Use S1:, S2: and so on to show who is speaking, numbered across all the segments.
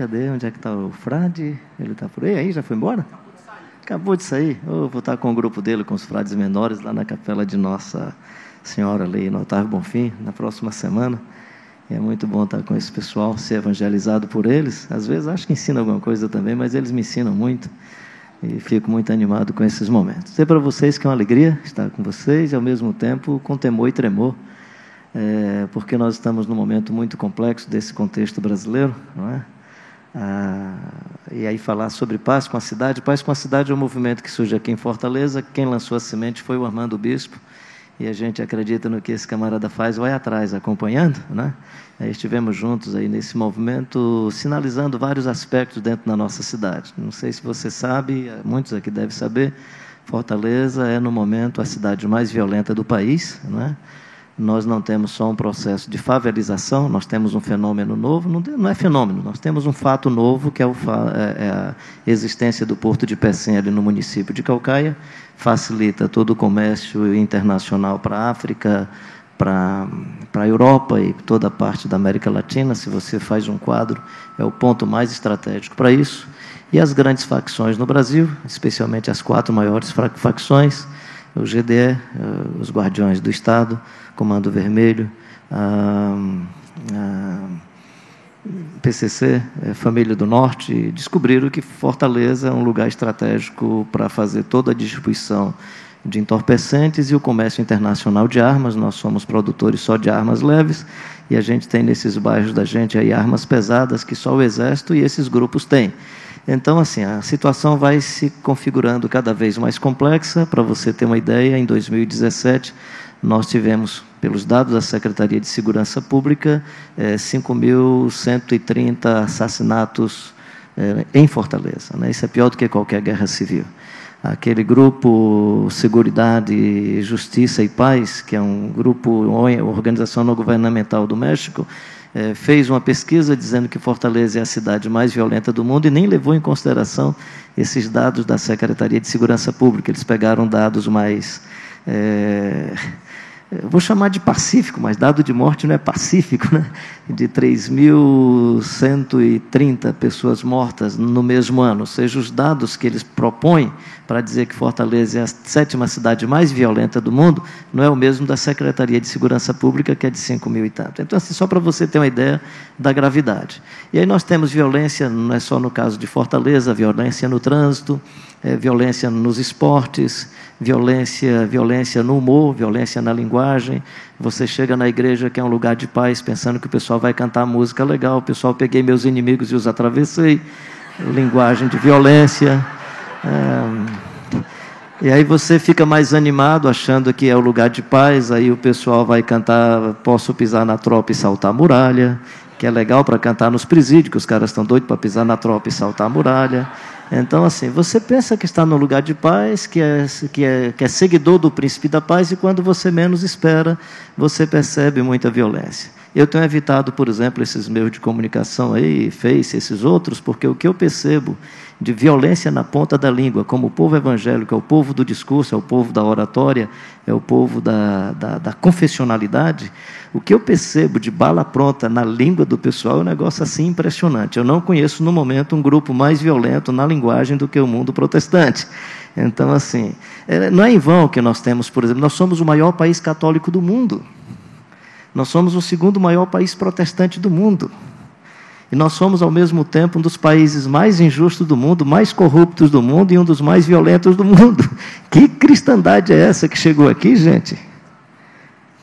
S1: Cadê? Onde é que está o frade? Ele está por aí? Já foi embora? Acabou de sair. Eu vou estar com o grupo dele, com os frades menores, lá na capela de Nossa Senhora, ali no Otávio Bonfim, na próxima semana. E é muito bom estar com esse pessoal, ser evangelizado por eles. Às vezes acho que ensina alguma coisa também, mas eles me ensinam muito. E fico muito animado com esses momentos. Dizer para vocês que é uma alegria estar com vocês e, ao mesmo tempo, com temor e tremor. Porque nós estamos num momento muito complexo desse contexto brasileiro, não é? E aí falar sobre Paz com a Cidade. Paz com a Cidade é um movimento que surge aqui em Fortaleza. Quem lançou a semente foi o Armando Bispo, e a gente acredita no que esse camarada faz, vai atrás, acompanhando, né? Aí estivemos juntos aí nesse movimento, sinalizando vários aspectos dentro da nossa cidade. Não sei se você sabe, muitos aqui devem saber, Fortaleza é, no momento, a cidade mais violenta do país, né? Nós não temos só um processo de favelização, nós temos um fenômeno novo, não é fenômeno, nós temos um fato novo, que é a existência do Porto de Pecém ali no município de Caucaia, facilita todo o comércio internacional para a África, para a Europa e toda a parte da América Latina. Se você faz um quadro, é o ponto mais estratégico para isso. E as grandes facções no Brasil, especialmente as 4 maiores facções, o GDE, os Guardiões do Estado, Comando Vermelho, PCC, Família do Norte, descobriram que Fortaleza é um lugar estratégico para fazer toda a distribuição de entorpecentes e o comércio internacional de armas. Nós somos produtores só de armas leves, e a gente tem nesses bairros da gente aí armas pesadas que só o Exército e esses grupos têm. Então, assim, a situação vai se configurando cada vez mais complexa. Para você ter uma ideia, em 2017, nós tivemos, pelos dados da Secretaria de Segurança Pública, 5.130 assassinatos em Fortaleza, né? Isso é pior do que qualquer guerra civil. Aquele grupo Seguridade, Justiça e Paz, que é um grupo, uma organização não governamental do México, fez uma pesquisa dizendo que Fortaleza é a cidade mais violenta do mundo e nem levou em consideração esses dados da Secretaria de Segurança Pública. Eles pegaram dados mais... eu vou chamar de pacífico, mas dado de morte não é pacífico, né? De 3.130 pessoas mortas no mesmo ano. Ou seja, os dados que eles propõem para dizer que Fortaleza é a 7ª cidade mais violenta do mundo não é o mesmo da Secretaria de Segurança Pública, que é de 5.000 e tanto. Então, assim, só para você ter uma ideia da gravidade. E aí nós temos violência, não é só no caso de Fortaleza, violência no trânsito, violência nos esportes, violência no humor, violência na linguagem. Você chega na igreja, que é um lugar de paz, pensando que o pessoal vai cantar música legal. O pessoal, peguei meus inimigos e os atravessei. Linguagem de violência. E aí você fica mais animado, achando que é o lugar de paz. Aí o pessoal vai cantar Posso Pisar na Tropa e Saltar a Muralha, que é legal para cantar nos presídios, que os caras estão doidos para pisar na tropa e saltar a muralha. Então, assim, você pensa que está no lugar de paz, que é seguidor do príncipe da paz, e quando você menos espera, você percebe muita violência. Eu tenho evitado, por exemplo, esses meios de comunicação aí, Face, esses outros, porque o que eu percebo de violência na ponta da língua, como o povo evangélico é o povo do discurso, é o povo da oratória, é o povo da confessionalidade, o que eu percebo de bala pronta na língua do pessoal é um negócio assim impressionante. Eu não conheço, no momento, um grupo mais violento na linguagem do que o mundo protestante. Então, assim, não é em vão que nós temos, por exemplo, nós somos o maior país católico do mundo. Nós somos o 2º maior país protestante do mundo. E nós somos, ao mesmo tempo, um dos países mais injustos do mundo, mais corruptos do mundo e um dos mais violentos do mundo. Que cristandade é essa que chegou aqui, gente?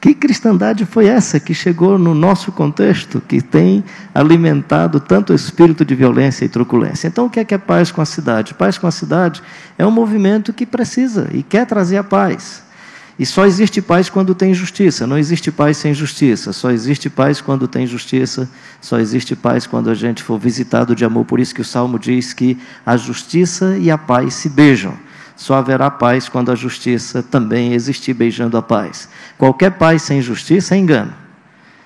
S1: Que cristandade foi essa que chegou no nosso contexto, que tem alimentado tanto o espírito de violência e truculência? Então, o que é paz com a cidade? Paz com a cidade é um movimento que precisa e quer trazer a paz. E só existe paz quando tem justiça, não existe paz sem justiça. Só existe paz quando tem justiça, só existe paz quando a gente for visitado de amor. Por isso que o Salmo diz que a justiça e a paz se beijam. Só haverá paz quando a justiça também existir beijando a paz. Qualquer paz sem justiça é engano.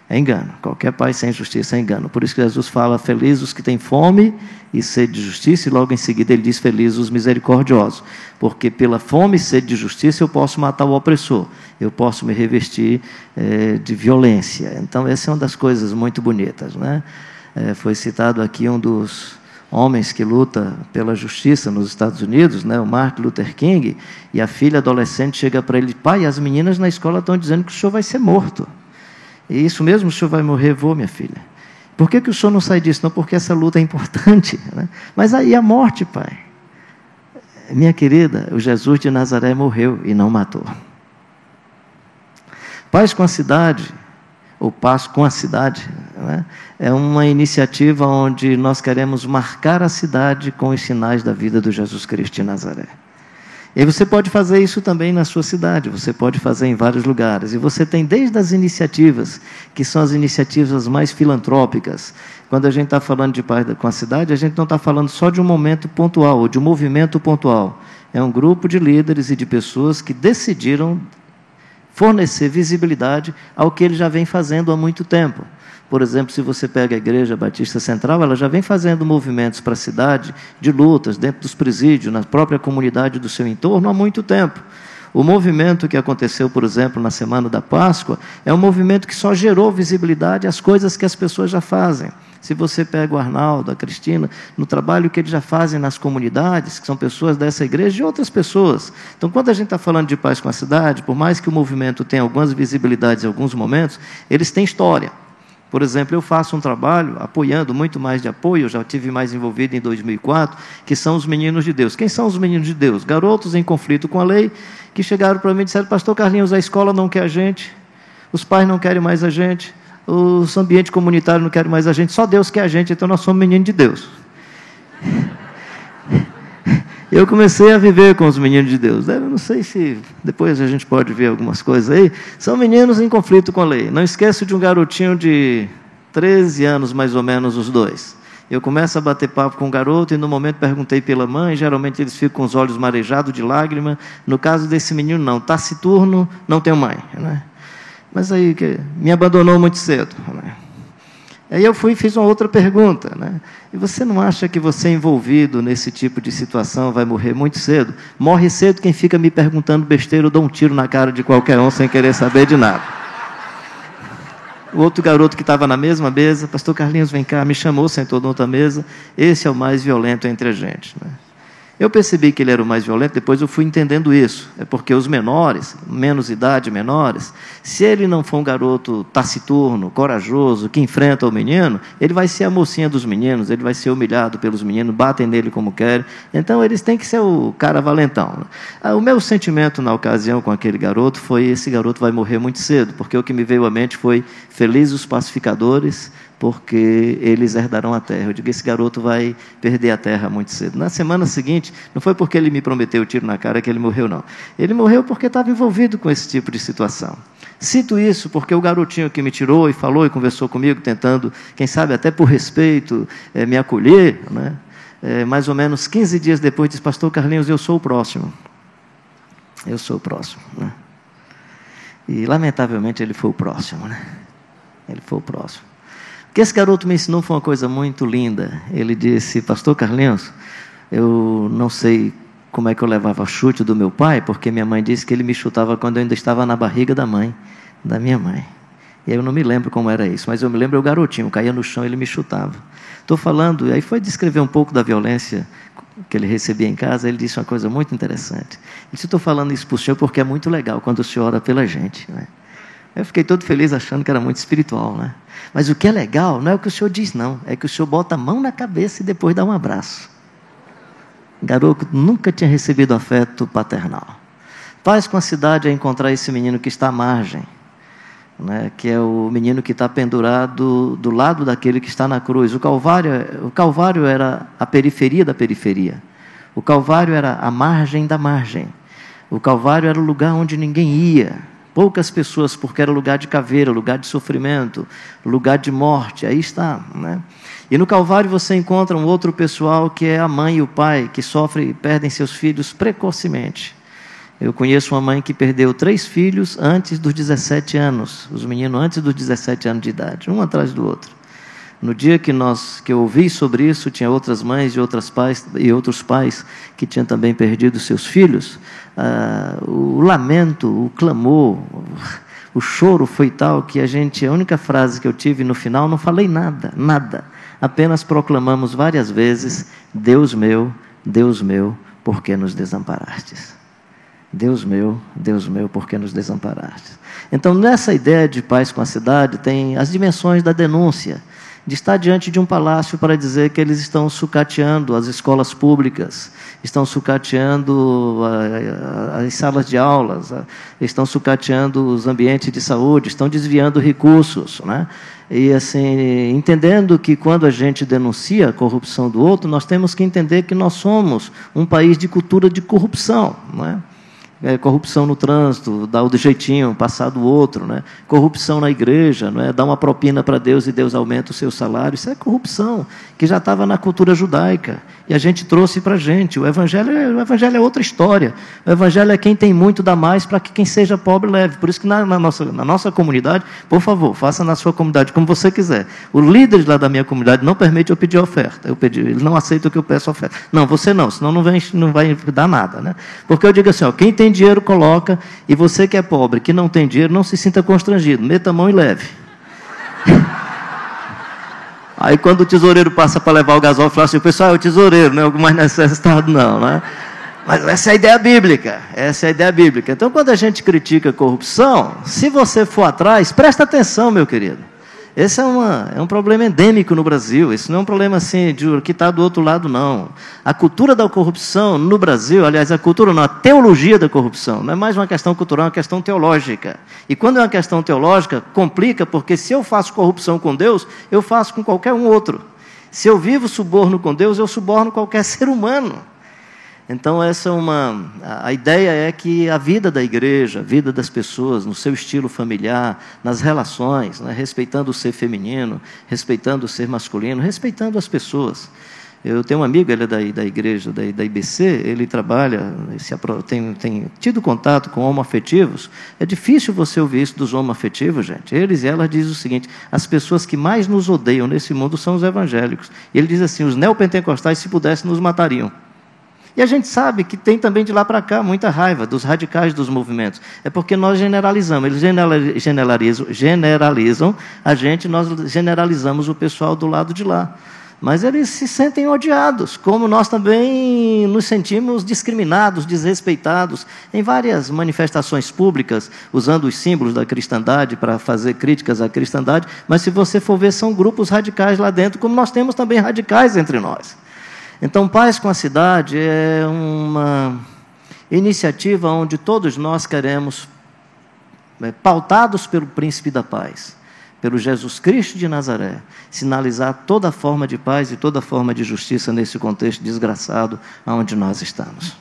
S1: É engano. Qualquer paz sem justiça é engano. Por isso que Jesus fala, felizes os que têm fome e sede de justiça, e logo em seguida ele diz, felizes os misericordiosos. Porque pela fome e sede de justiça eu posso matar o opressor, eu posso me revestir de violência. Então essa é uma das coisas muito bonitas, né? Foi citado aqui um dos homens que luta pela justiça nos Estados Unidos, né, o Martin Luther King, e a filha adolescente chega para ele: pai, as meninas na escola estão dizendo que o senhor vai ser morto. E isso mesmo, o senhor vai morrer? Vou, minha filha. Por que o senhor não sai disso? Não, porque essa luta é importante, né? Mas aí a morte, pai. Minha querida, o Jesus de Nazaré morreu e não matou. Paz com a cidade, ou Paz com a cidade, né, é uma iniciativa onde nós queremos marcar a cidade com os sinais da vida do Jesus Cristo de Nazaré. E você pode fazer isso também na sua cidade, você pode fazer em vários lugares. E você tem desde as iniciativas, que são as iniciativas mais filantrópicas. Quando a gente está falando de paz com a cidade, a gente não está falando só de um momento pontual, ou de um movimento pontual. É um grupo de líderes e de pessoas que decidiram fornecer visibilidade ao que ele já vem fazendo há muito tempo. Por exemplo, se você pega a Igreja Batista Central, ela já vem fazendo movimentos para a cidade, de lutas, dentro dos presídios, na própria comunidade do seu entorno, há muito tempo. O movimento que aconteceu, por exemplo, na Semana da Páscoa, é um movimento que só gerou visibilidade às coisas que as pessoas já fazem. Se você pega o Arnaldo, a Cristina, no trabalho que eles já fazem nas comunidades, que são pessoas dessa igreja e de outras pessoas. Então, quando a gente está falando de paz com a cidade, por mais que o movimento tenha algumas visibilidades em alguns momentos, eles têm história. Por exemplo, eu faço um trabalho apoiando, muito mais de apoio, eu já tive mais envolvido em 2004, que são os meninos de Deus. Quem são os meninos de Deus? Garotos em conflito com a lei, que chegaram para mim e disseram: pastor Carlinhos, a escola não quer a gente, os pais não querem mais a gente, os ambientes comunitários não querem mais a gente, só Deus quer a gente, então nós somos meninos de Deus. Eu comecei a viver com os meninos de Deus. Eu não sei se depois a gente pode ver algumas coisas aí. São meninos em conflito com a lei. Não esqueço de um garotinho de 13 anos, mais ou menos, os dois. Eu começo a bater papo com o garoto e no momento perguntei pela mãe. Geralmente eles ficam com os olhos marejados de lágrima. No caso desse menino não, taciturno, não tem mãe, né? Mas aí me abandonou muito cedo, né? Aí eu fui e fiz uma outra pergunta, né? E você não acha que você envolvido nesse tipo de situação vai morrer muito cedo? Morre cedo quem fica me perguntando besteira, eu dou um tiro na cara de qualquer um sem querer saber de nada. O outro garoto que estava na mesma mesa: pastor Carlinhos, vem cá, me chamou, sentou na outra mesa. Esse é o mais violento entre a gente, né? Eu percebi que ele era o mais violento, depois eu fui entendendo isso. É porque os menores, menos idade, menores, se ele não for um garoto taciturno, corajoso, que enfrenta o menino, ele vai ser a mocinha dos meninos, ele vai ser humilhado pelos meninos, batem nele como querem. Então, eles têm que ser o cara valentão. O meu sentimento na ocasião com aquele garoto foi: esse garoto vai morrer muito cedo, porque o que me veio à mente foi: felizes os pacificadores, porque eles herdarão a terra. Eu digo: esse garoto vai perder a terra muito cedo. Na semana seguinte, não foi porque ele me prometeu o tiro na cara que ele morreu, não. Ele morreu porque estava envolvido com esse tipo de situação. Cito isso porque o garotinho que me tirou e falou e conversou comigo, tentando, quem sabe até por respeito, me acolher, né? Mais ou menos 15 dias depois, disse: pastor Carlinhos, eu sou o próximo. Eu sou o próximo, né? E, lamentavelmente, ele foi o próximo, né? Ele foi o próximo. O que esse garoto me ensinou foi uma coisa muito linda. Ele disse: pastor Carlinhos, eu não sei como é que eu levava chute do meu pai, porque minha mãe disse que ele me chutava quando eu ainda estava na barriga da minha mãe. E aí eu não me lembro como era isso, mas eu me lembro, o garotinho caía no chão e ele me chutava. Estou falando, e aí foi descrever um pouco da violência que ele recebia em casa. Ele disse uma coisa muito interessante. Ele disse: estou falando isso para o senhor porque é muito legal quando o senhor ora pela gente, né? Eu fiquei todo feliz achando que era muito espiritual, né? Mas o que é legal não é o que o senhor diz, não. É que o senhor bota a mão na cabeça e depois dá um abraço. O garoto nunca tinha recebido afeto paternal. Paz com a cidade é encontrar esse menino que está à margem, né? Que é o menino que está pendurado do lado daquele que está na cruz. O Calvário era a periferia da periferia. O Calvário era a margem da margem. O Calvário era o lugar onde ninguém ia. Poucas pessoas, porque era lugar de caveira, lugar de sofrimento, lugar de morte. Aí está, né? E no Calvário você encontra um outro pessoal, que é a mãe e o pai, que sofrem e perdem seus filhos precocemente. Eu conheço uma mãe que perdeu 3 filhos antes dos 17 anos. Os meninos antes dos 17 anos de idade, um atrás do outro. No dia que eu ouvi sobre isso, tinha outras mães e outros pais que tinham também perdido seus filhos. O lamento, o clamor, o choro foi tal que a única frase que eu tive no final, não falei nada. apenas proclamamos várias vezes: Deus meu, por que nos desamparastes? Deus meu, por que nos desamparastes? Então, nessa ideia de paz com a cidade, tem as dimensões da denúncia, de estar diante de um palácio para dizer que eles estão sucateando as escolas públicas, estão sucateando as salas de aulas, estão sucateando os ambientes de saúde, estão desviando recursos, né? E assim, entendendo que quando a gente denuncia a corrupção do outro, nós temos que entender que nós somos um país de cultura de corrupção, não é? Corrupção no trânsito, dar o de jeitinho, passar do outro, né? Corrupção na igreja, não é? Dar uma propina para Deus e Deus aumenta o seu salário. Isso é corrupção, que já estava na cultura judaica. E a gente trouxe para a gente. O evangelho é outra história. O evangelho é quem tem muito dá mais para que quem seja pobre leve. Por isso que na nossa comunidade, por favor, faça na sua comunidade como você quiser. O líder lá da minha comunidade não permite eu pedir oferta. Ele não aceita que eu peça oferta. Não, você não, senão não vai dar nada, né? Porque eu digo assim, ó, quem tem dinheiro coloca, e você que é pobre, que não tem dinheiro, não se sinta constrangido, meta a mão e leve. Aí quando o tesoureiro passa para levar o gasóleo, fala assim: o pessoal é o tesoureiro, não é algo mais necessitado não, né? Mas essa é a ideia bíblica, Então quando a gente critica a corrupção, se você for atrás, presta atenção, meu querido. Esse é um problema endêmico no Brasil. Isso não é um problema assim, que está do outro lado, não. A cultura da corrupção no Brasil, aliás, a teologia da corrupção, não é mais uma questão cultural, é uma questão teológica. E quando é uma questão teológica, complica, porque se eu faço corrupção com Deus, eu faço com qualquer um outro. Se eu vivo suborno com Deus, eu suborno qualquer ser humano. Então, a ideia é que a vida da igreja, a vida das pessoas, no seu estilo familiar, nas relações, né, respeitando o ser feminino, respeitando o ser masculino, respeitando as pessoas. Eu tenho um amigo, ele é da igreja, da IBC, ele trabalha, tem tido contato com homoafetivos. É difícil você ouvir isso dos homoafetivos, gente. Eles e elas dizem o seguinte: as pessoas que mais nos odeiam nesse mundo são os evangélicos. E ele diz assim: os neopentecostais, se pudessem, nos matariam. E a gente sabe que tem também de lá para cá muita raiva dos radicais dos movimentos. É porque nós generalizamos. Eles generalizam a gente, nós generalizamos o pessoal do lado de lá. Mas eles se sentem odiados, como nós também nos sentimos discriminados, desrespeitados, em várias manifestações públicas, usando os símbolos da cristandade para fazer críticas à cristandade. Mas se você for ver, são grupos radicais lá dentro, como nós temos também radicais entre nós. Então, Paz com a Cidade é uma iniciativa onde todos nós queremos, pautados pelo Príncipe da Paz, pelo Jesus Cristo de Nazaré, sinalizar toda forma de paz e toda forma de justiça nesse contexto desgraçado onde nós estamos.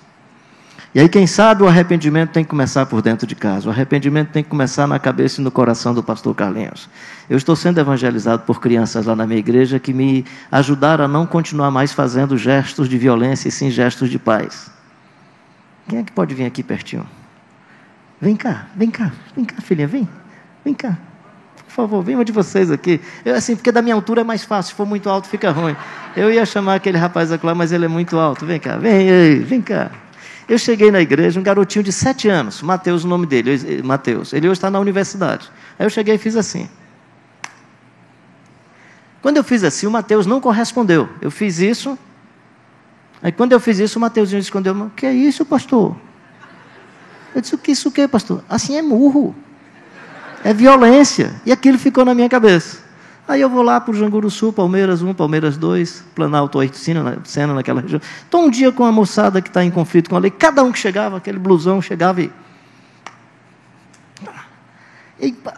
S1: E aí, quem sabe, o arrependimento tem que começar por dentro de casa. O arrependimento tem que começar na cabeça e no coração do pastor Carlinhos. Eu estou sendo evangelizado por crianças lá na minha igreja que me ajudaram a não continuar mais fazendo gestos de violência e sim gestos de paz. Quem é que pode vir aqui pertinho? Vem cá, filhinha, vem cá. Por favor, vem uma de vocês aqui. Assim, porque da minha altura é mais fácil, se for muito alto fica ruim. Eu ia chamar aquele rapaz aqui lá, mas ele é muito alto. Vem cá, vem cá. Eu cheguei na igreja, um garotinho de 7 anos, Mateus, o nome dele, Mateus. Ele hoje está na universidade. Aí eu cheguei e fiz assim. Quando eu fiz assim, o Mateus não correspondeu. Eu fiz isso. Aí quando eu fiz isso, o Mateuzinho escondeu. O que é isso, pastor? Eu disse: isso o que, pastor? Assim é murro. É violência. E aquilo ficou na minha cabeça. Aí eu vou lá para o Janguruçu, Palmeiras 1, Palmeiras 2, Planalto, Sena, naquela região. Estou um dia com uma moçada que está em conflito com a lei. Cada um que chegava, aquele blusão chegava e...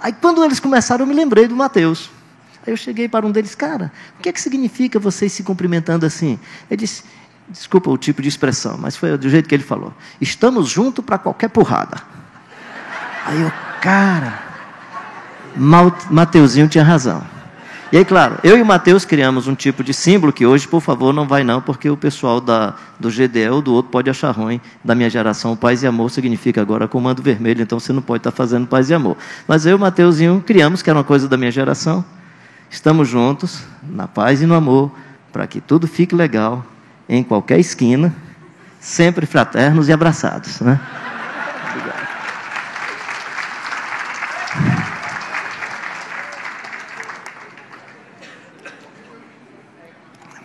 S1: Aí quando eles começaram, eu me lembrei do Mateus. Aí eu cheguei para um deles: cara, o que é que significa vocês se cumprimentando assim? Ele disse, desculpa o tipo de expressão, mas foi do jeito que ele falou: estamos juntos para qualquer porrada. Aí eu, cara, Mateuzinho tinha razão. E aí, claro, eu e o Mateus criamos um tipo de símbolo que hoje, por favor, não vai não, porque o pessoal do GDE ou do outro pode achar ruim. Da minha geração, paz e amor significa agora comando vermelho, então você não pode estar fazendo paz e amor. Mas eu e o Mateuzinho criamos, que era uma coisa da minha geração. Estamos juntos, na paz e no amor, para que tudo fique legal, em qualquer esquina, sempre fraternos e abraçados, né? Obrigado.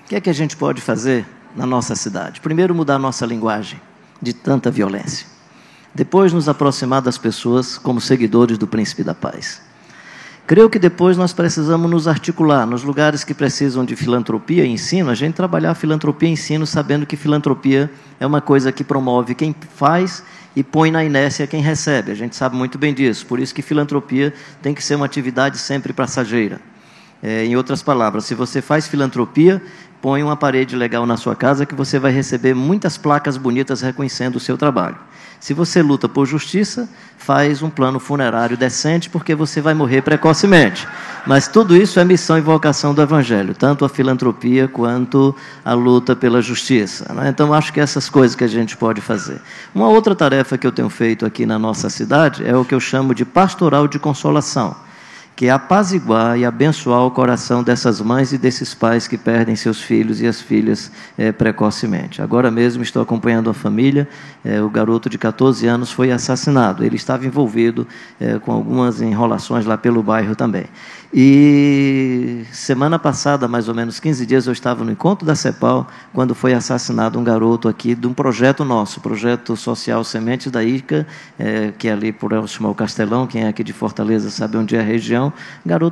S1: O que é que a gente pode fazer na nossa cidade? Primeiro, mudar a nossa linguagem de tanta violência. Depois, nos aproximar das pessoas como seguidores do Príncipe da Paz. Creio que depois nós precisamos nos articular nos lugares que precisam de filantropia e ensino, a gente trabalhar filantropia e ensino sabendo que filantropia é uma coisa que promove quem faz e põe na inércia quem recebe. A gente sabe muito bem disso, por isso que filantropia tem que ser uma atividade sempre passageira. Em outras palavras, se você faz filantropia, põe uma parede legal na sua casa que você vai receber muitas placas bonitas reconhecendo o seu trabalho. Se você luta por justiça, faz um plano funerário decente, porque você vai morrer precocemente. Mas tudo isso é missão e vocação do Evangelho, tanto a filantropia quanto a luta pela justiça, né? Então, acho que essas coisas que a gente pode fazer. Uma outra tarefa que eu tenho feito aqui na nossa cidade é o que eu chamo de pastoral de consolação, que é apaziguar e abençoar o coração dessas mães e desses pais que perdem seus filhos e as filhas precocemente. Agora mesmo estou acompanhando a família, o garoto de 14 anos foi assassinado, ele estava envolvido com algumas enrolações lá pelo bairro também. E semana passada, mais ou menos 15 dias, eu estava no encontro da CEPAL, quando foi assassinado um garoto aqui de um projeto nosso, projeto social Sementes da ICA, que é ali próximo ao Castelão, quem é aqui de Fortaleza sabe onde é a região, garoto